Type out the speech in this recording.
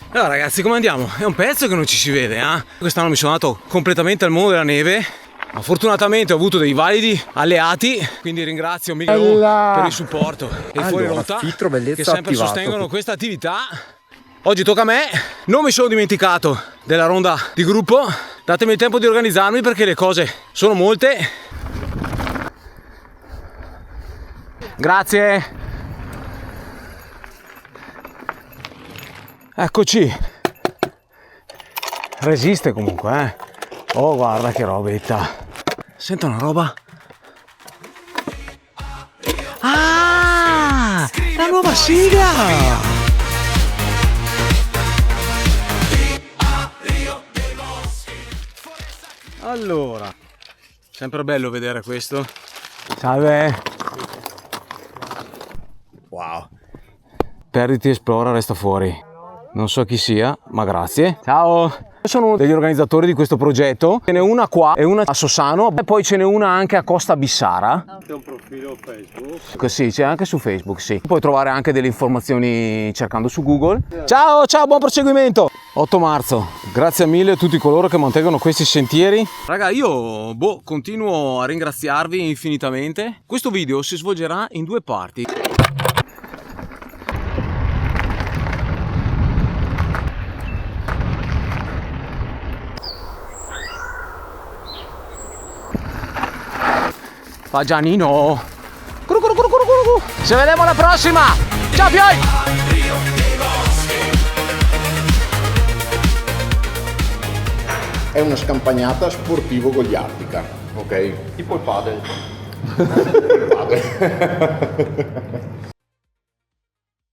Allora ragazzi, come andiamo? È un pezzo che non ci si vede, eh? Quest'anno mi sono dato completamente al mondo della neve, ma fortunatamente ho avuto dei validi alleati, quindi ringrazio Miguel per il supporto e il fuori rotta filtro bellezza che sempre attivato. sostengono questa attività. Oggi tocca a me, non mi sono dimenticato della ronda di gruppo, datemi il tempo di organizzarmi perché le cose sono molte. Grazie. Eccoci. Resiste comunque, eh. Oh, guarda che robetta. Sento una roba. Ah! La nuova sigla! Allora, sempre bello vedere questo. Salve. Wow. Perditi Esplora resta fuori. Non so chi sia, ma grazie. Ciao. Sono uno degli organizzatori di questo progetto. Ce n'è una qua e una a Sossano e poi ce n'è una anche a Costa Bissara. C'è un profilo Facebook? Sì, c'è anche su Facebook, sì. Puoi trovare anche delle informazioni cercando su Google. Ciao, ciao, buon proseguimento. 8 marzo, grazie mille a tutti coloro che mantengono questi sentieri. Raga, io continuo a ringraziarvi infinitamente. Questo video si svolgerà in 2 parti. Fa Gianino. Ci vediamo alla prossima. Ciao Pioi. È una scampagnata sportivo-goliardica, ok? Tipo il padel. Il padre.